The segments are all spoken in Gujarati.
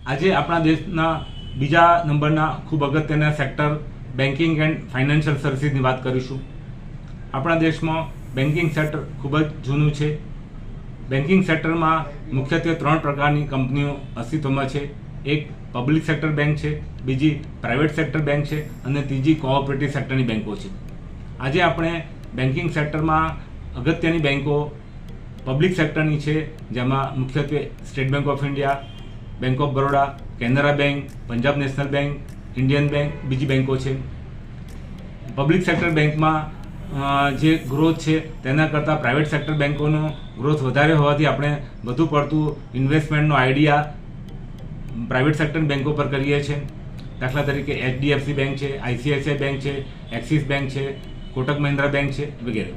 આજે આપણા દેશના બીજા નંબરના ખૂબ અગત્યના સેક્ટર બેન્કિંગ એન્ડ ફાઇનાન્શિયલ સર્વિસીસની વાત કરીશું. આપણા દેશમાં બેન્કિંગ સેક્ટર ખૂબ જ જૂનું છે. બેન્કિંગ સેક્ટરમાં મુખ્યત્વે 3 પ્રકારની કંપનીઓ અસ્તિત્વમાં છે. એક પબ્લિક સેક્ટર બેંક છે, બીજી પ્રાઇવેટ સેક્ટર બેંક છે અને ત્રીજી કોઓપરેટિવ સેક્ટરની બેંકો છે. આજે આપણે બેન્કિંગ સેક્ટરમાં અગત્યની બેંકો પબ્લિક સેક્ટરની છે, જેમાં મુખ્યત્વે state bank of India, bank of Baroda, Canara bank, Punjab national bank, Indian bank, બીજી બેંકો છે. પબ્લિક સેક્ટર બેંકમાં જે ગ્રોથ છે તેના કરતાં પ્રાઇવેટ સેક્ટર બેંકોનો ગ્રોથ વધારે હોવાથી આપણે વધુ પડતું ઇન્વેસ્ટમેન્ટનો આઈડિયા પ્રાઇવેટ સેક્ટર બેંકો પર કરીએ છીએ. દાખલા તરીકે HDFC બેંક છે, ICICI બેંક છે, એક્સિસ બેંક છે, કોટક મહિન્દ્રા બેંક છે વગેરે.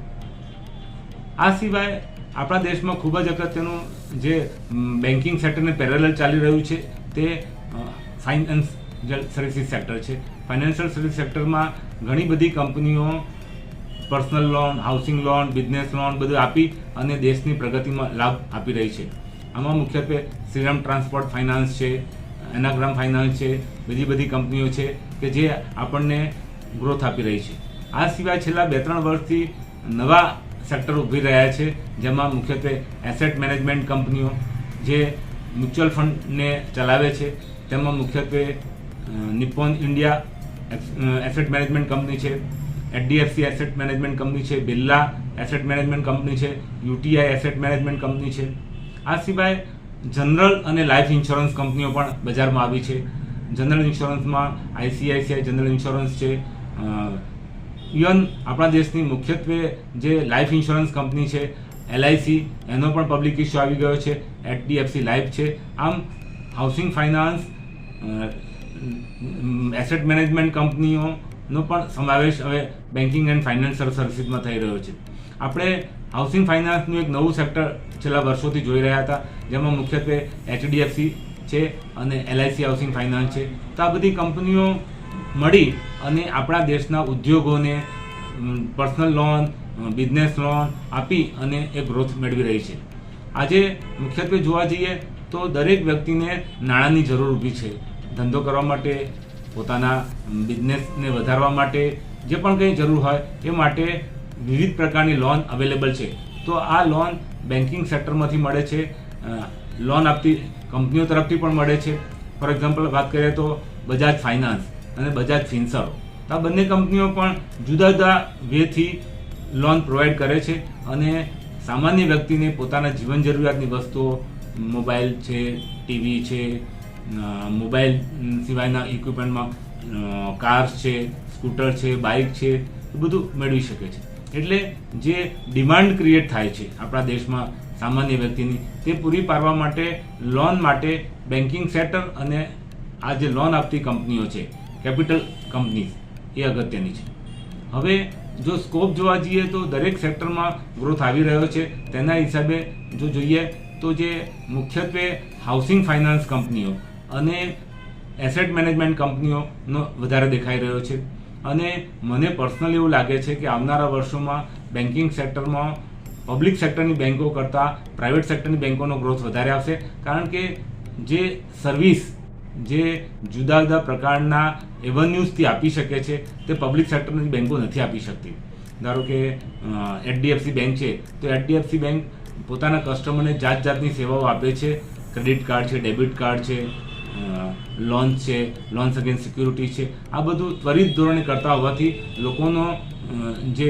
આ સિવાય આપણા દેશમાં ખૂબ જ અગત્યનું જે બેન્કિંગ સેક્ટરને પેરેલલ ચાલી રહ્યું છે તે ફાઇનાન્શિયલ સર્વિસીસ સેક્ટર છે. ફાઇનાન્શિયલ સર્વિસ સેક્ટરમાં ઘણી બધી કંપનીઓ personal loan, housing loan, business loan બધું આપી અને દેશની પ્રગતિમાં લાભ આપી રહી છે. આમાં મુખ્યત્વે શ્રીરામ ટ્રાન્સપોર્ટ ફાઇનાન્સ છે, એનાગ્રામ ફાઇનાન્સ છે, બીજી બધી કંપનીઓ છે કે જે આપણને ગ્રોથ આપી રહી છે. આ સિવાય છેલ્લા 2-3 વર્ષથી નવા સેક્ટર ઉભરી રહ્યા છે, જેમાં મુખ્યત્વે એસેટ મેનેજમેન્ટ કંપનીઓ જે મ્યુચ્યુઅલ ફંડને ચલાવે છે. તેમાં મુખ્યત્વે Nippon India asset management company છે, HDFC એસેટ મેનેજમેન્ટ કંપની છે, બિરલા એસેટ મેનેજમેન્ટ કંપની છે, UTI એસેટ મેનેજમેન્ટ કંપની છે. આ સિવાય જનરલ અને લાઈફ ઇન્સ્યોરન્સ કંપનીઓ પણ બજારમાં આવી છે. જનરલ ઇન્સ્યોરન્સમાં ICICI જનરલ ઇન્સ્યોરન્સ છે. ઇવન આપણા દેશની મુખ્યત્વે જે લાઈફ ઇન્સ્યોરન્સ કંપની છે LIC, એનો પણ પબ્લિક ઇસ્યુ આવી ગયો છે. HDFC લાઈફ છે. આમ હાઉસિંગ ફાઇનાન્સ, એસેટ મેનેજમેન્ટ કંપનીઓનો પણ સમાવેશ હવે બેન્કિંગ એન્ડ ફાઇનાન્શિયલ સર્વિસીસમાં થઈ રહ્યો છે. આપણે હાઉસિંગ ફાઇનાન્સનું એક નવું સેક્ટર છેલ્લા વર્ષોથી જોઈ રહ્યા હતા, જેમાં મુખ્યત્વે HDFC છે અને LIC હાઉસિંગ ફાઇનાન્સ છે. તો આ બધી કંપનીઓ મળી અને આપણા દેશના ઉદ્યોગોને પર્સનલ લોન, બિઝનેસ લોન આપી અને એ ગ્રોથ મેળવી રહી છે. આજે મુખ્યત્વે જોવા જઈએ તો દરેક વ્યક્તિને નાણાંની જરૂર ઊભી છે. ધંધો કરવા માટે, પોતાના બિઝનેસને વધારવા માટે જે પણ કંઈ જરૂર હોય એ માટે વિવિધ પ્રકારની લોન અવેલેબલ છે. તો આ લોન બેન્કિંગ સેક્ટરમાંથી મળે છે, લોન આપતી કંપનીઓ તરફથી પણ મળે છે. ફોર એક્ઝામ્પલ વાત કરીએ તો બજાજ ફાઇનાન્સ અને બજાજ ફિનસર્વ, આ બંને કંપનીઓ પણ જુદા જુદા વેથી લોન પ્રોવાઈડ કરે છે અને સામાન્ય વ્યક્તિને પોતાના જીવન જરૂરિયાતની વસ્તુઓ, મોબાઈલ છે, ટીવી છે, મોબાઈલ સિવાયના ઇક્વિપમેન્ટમાં કાર્સ છે, સ્કૂટર છે, બાઇક છે, એ બધું મેળવી શકે છે. એટલે જે ડિમાન્ડ ક્રિએટ થાય છે આપણા દેશમાં સામાન્ય વ્યક્તિની, તે પૂરી પાડવા માટે લોન માટે બેન્કિંગ સેક્ટર અને આ જે લોન આપતી કંપનીઓ છે, કેપિટલ કંપનીઝ, એ અગત્યની છે. હવે જો સ્કોપ જોવા જઈએ તો દરેક સેક્ટરમાં ગ્રોથ આવી રહ્યો છે. તેના હિસાબે જો જોઈએ તો જે મુખ્યત્વે હાઉસિંગ ફાઇનાન્સ કંપનીઓ અને એસેટ મેનેજમેન્ટ કંપનીઓનો વધારે દેખાઈ રહ્યો છે. અને મને પર્સનલી એવું લાગે છે કે આવનારા વર્ષોમાં બેન્કિંગ સેક્ટરમાં પબ્લિક સેક્ટરની બેન્કો કરતાં પ્રાઇવેટ સેક્ટરની બેન્કોનો ગ્રોથ વધારે આવશે. કારણ કે જે સર્વિસ જે જુદા જુદા પ્રકારના એવન્યુઝથી આપી શકે છે તે પબ્લિક સેક્ટરની બેન્કો નથી આપી શકતી. ધારો કે HDFC બેંક છે, તો HDFC બેંક પોતાના કસ્ટમરને જાત જાતની સેવાઓ આપે છે. ક્રેડિટ કાર્ડ છે, ડેબિટ કાર્ડ છે, લોન્સ છે, લોન્સ અગેન્સ્ટ સિક્યુરિટી છે. આ બધું ત્વરિત ધોરણે કરતા હોવાથી લોકોનો જે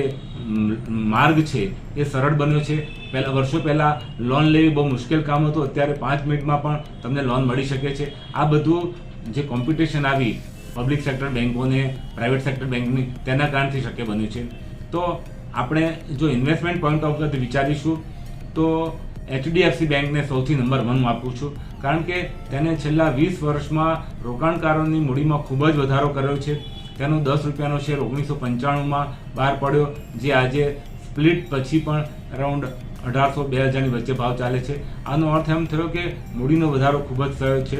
માર્ગ છે એ સરળ બન્યો છે. વર્ષો પહેલાં લોન લેવી બહુ મુશ્કેલ કામ હતું, અત્યારે 5 મિનિટમાં પણ તમને લોન મળી શકે છે. આ બધું જે કોમ્પિટિશન આવી પબ્લિક સેક્ટર બેન્કોને પ્રાઇવેટ સેક્ટર બેન્કની, તેના કારણથી શક્ય બન્યું છે. તો આપણે જો ઇન્વેસ્ટમેન્ટ પોઈન્ટ ઓફ વ્યૂથી વિચારીશું તો HDFC બેંકને સૌથી નંબર 1 આપું છું. કારણ કે તેને છેલ્લા 20 વર્ષમાં રોકાણકારોની મૂડીમાં ખૂબ જ વધારો કર્યો છે. તેનો 10 રૂપિયાનો શેર 1995માં બહાર પડ્યો, જે આજે સ્પ્લિટ પછી પણ અરાઉન્ડ 1800-2000ની વચ્ચે ભાવ ચાલે છે. આનો અર્થ એમ થયો કે મૂડીનો વધારો ખૂબ જ થયો છે.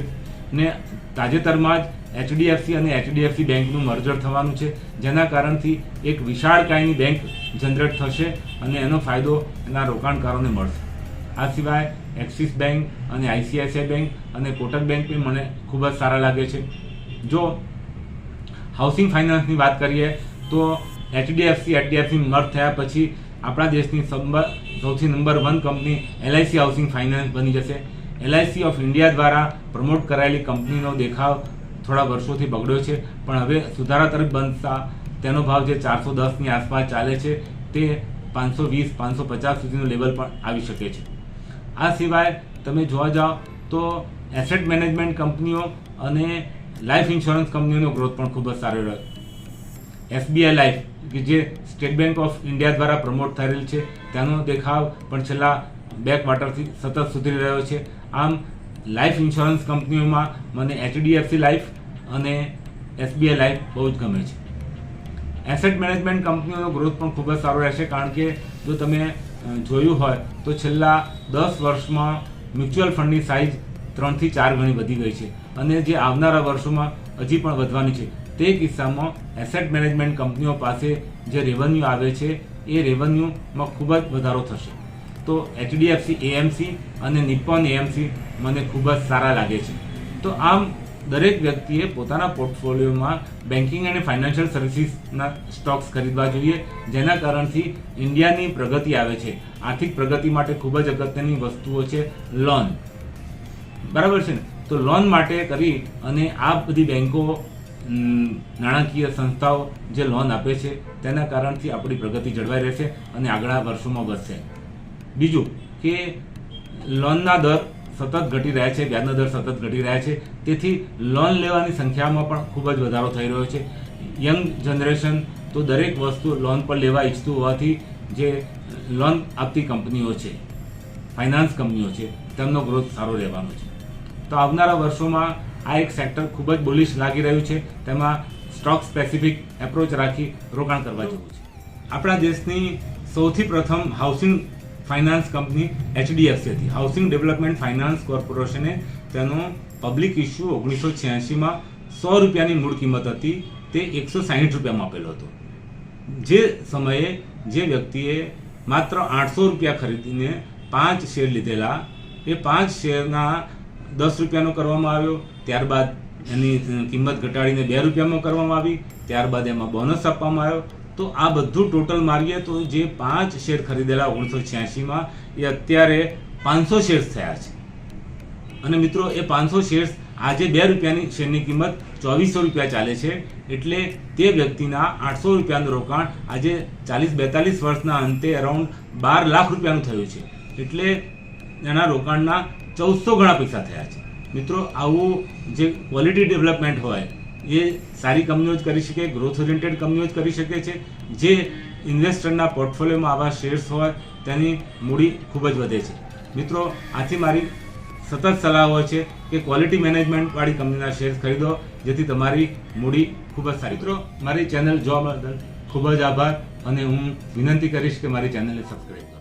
ને તાજેતરમાં જ HDFC અને HDFC બેંકનું મર્જર થવાનું છે, જેના કારણથી એક વિશાળકાયની બેંક જનરેટ થશે અને એનો ફાયદો એના રોકાણકારોને મળશે. આ સિવાય એક્સિસ બેંક અને ICICI બેંક અને કોટક બેંક પણ મને ખૂબ જ સારા લાગે છે. જો હાઉસિંગ ફાઇનાન્સની વાત કરીએ તો HDFC મર્જ થયા પછી આપણા દેશની સૌથી number 1 company LIC housing finance બની જશે. LIC ઓફ ઇન્ડિયા દ્વારા પ્રમોટ કરાયેલી કંપનીનો દેખાવ થોડા વર્ષોથી બગડ્યો છે, પણ હવે સુધારા તરફ બનતા તેનો ભાવ જે 410ની આસપાસ ચાલે છે તે 520-550 સુધીનું લેવલ પણ આવી શકે છે. આ સિવાય તમે જોવા જાઓ તો એસેટ મેનેજમેન્ટ કંપનીઓ અને લાઈફ ઇન્સ્યોરન્સ કંપનીઓનો ગ્રોથ પણ ખૂબ જ સારો રહ્યો. SBI લાઈફ કે જે સ્ટેટ બેંક ઓફ ઇન્ડિયા દ્વારા પ્રમોટ થયેલ છે તેનો દેખાવ પણ છેલ્લા 2 ક્વાર્ટરથી સતત સુધરી રહ્યો છે. આમ લાઈફ ઇન્સ્યોરન્સ કંપનીઓમાં મને HDFC લાઈફ અને SBI લાઈફ બહુ જ ગમે છે. એસેટ મેનેજમેન્ટ કંપનીઓનો ગ્રોથ પણ ખૂબ જ સારો રહેશે, કારણ કે જો તમે જોયું હોય તો છેલ્લા 10 વર્ષમાં મ્યુચ્યુઅલ ફંડની સાઇઝ 3 થી 4 ગણી વધી ગઈ છે અને જે આવનારા વર્ષોમાં હજી પણ વધવાની છે. તે કિસ્સામાં એસેટ મેનેજમેન્ટ કંપનીઓ પાસે જે રેવન્યુ આવે છે એ રેવન્યુમાં ખૂબ જ વધારો થશે. તો HDFC AMC અને નિપ્પોન AMC મને ખૂબ જ સારા લાગે છે. તો આમ દરેક વ્યક્તિએ પોતાના પોર્ટફોલિયોમાં બેન્કિંગ અને ફાઇનાન્શિયલ સર્વિસીસના સ્ટોક્સ ખરીદવા જોઈએ, જેના કારણથી ઇન્ડિયાની પ્રગતિ આવે છે. આર્થિક પ્રગતિ માટે ખૂબ જ અગત્યની વસ્તુઓ છે લોન, બરાબર છે ને? તો લોન માટે કરી અને આ બધી બેન્કો નાણાકીય સંસ્થાઓ જે લોન આપે છે તેના કારણથી આપણી પ્રગતિ જળવાઈ રહેશે અને આગળના વર્ષોમાં વધશે. બીજું કે લોનના દર સતત ઘટી રહ્યા છે, વ્યાજના દર સતત ઘટી રહ્યા છે, તેથી લોન લેવાની સંખ્યામાં પણ ખૂબ જ વધારો થઈ રહ્યો છે. યંગ જનરેશન તો દરેક વસ્તુ લોન પર લેવા ઈચ્છતું હોવાથી જે લોન આપતી કંપનીઓ છે, ફાઇનાન્સ કંપનીઓ છે, તેમનો ગ્રોથ સારો રહેવાનો છે. તો આવનારા વર્ષોમાં આ એક સેક્ટર ખૂબ જ બુલિશ લાગી રહ્યું છે. તેમાં સ્ટોક સ્પેસિફિક એપ્રોચ રાખી રોકાણ કરવા જેવું છે. આપણા દેશની સૌથી પ્રથમ હાઉસિંગ ફાઇનાન્સ કંપની HDFC હતી. હાઉસિંગ ડેવલપમેન્ટ ફાઇનાન્સ કોર્પોરેશને તેનો પબ્લિક ઇસ્યુ 1986માં 100 રૂપિયાની મૂળ કિંમત હતી તે 160 રૂપિયામાં આપેલો હતો. જે સમયે જે વ્યક્તિએ માત્ર 800 રૂપિયા ખરીદીને 5 શેર લીધેલા, એ 5 શેરના 10 રૂપિયાનો કરવામાં આવ્યો, ત્યારબાદ એની કિંમત ઘટાડીને 2 રૂપિયામાં કરવામાં આવી, ત્યારબાદ એમાં બોનસ આપવામાં આવ્યો. તો આ બધું ટોટલ મારીએ તો જે 5 શેર ખરીદેલા 1986માં એ અત્યારે 500 શેર્સ થયા છે. અને મિત્રો એ 500 શેર્સ આજે 2 રૂપિયાની શેરની કિંમત 2400 રૂપિયા ચાલે છે. એટલે તે વ્યક્તિના 800 રૂપિયાનું રોકાણ આજે 40-42 વર્ષના અંતે અરાઉન્ડ 12 લાખ રૂપિયાનું થયું છે. એટલે એના રોકાણના 1400 ગણા પૈસા થયા છે. મિત્રો આવું જે ક્વોલિટી ડેવલપમેન્ટ હોય એ સારી કંપનીઓ જ કરી શકે, ગ્રોથ ઓરિએન્ટેડ કંપનીઓ જ કરી શકે છે. જે ઇન્વેસ્ટરના પોર્ટફોલિયોમાં આવા શેર્સ હોય તેની મૂડી ખૂબ જ વધે છે. મિત્રો આથી મારી સતત સલાહ હોય છે કે ક્વોલિટી મેનેજમેન્ટવાળી કંપનીના શેર્સ ખરીદો, જેથી તમારી મૂડી ખૂબ જ સારી. મિત્રો મારી ચેનલ જોવા બદલ ખૂબ જ આભાર અને હું વિનંતી કરીશ કે મારી ચેનલને સબસ્ક્રાઈબ કરો.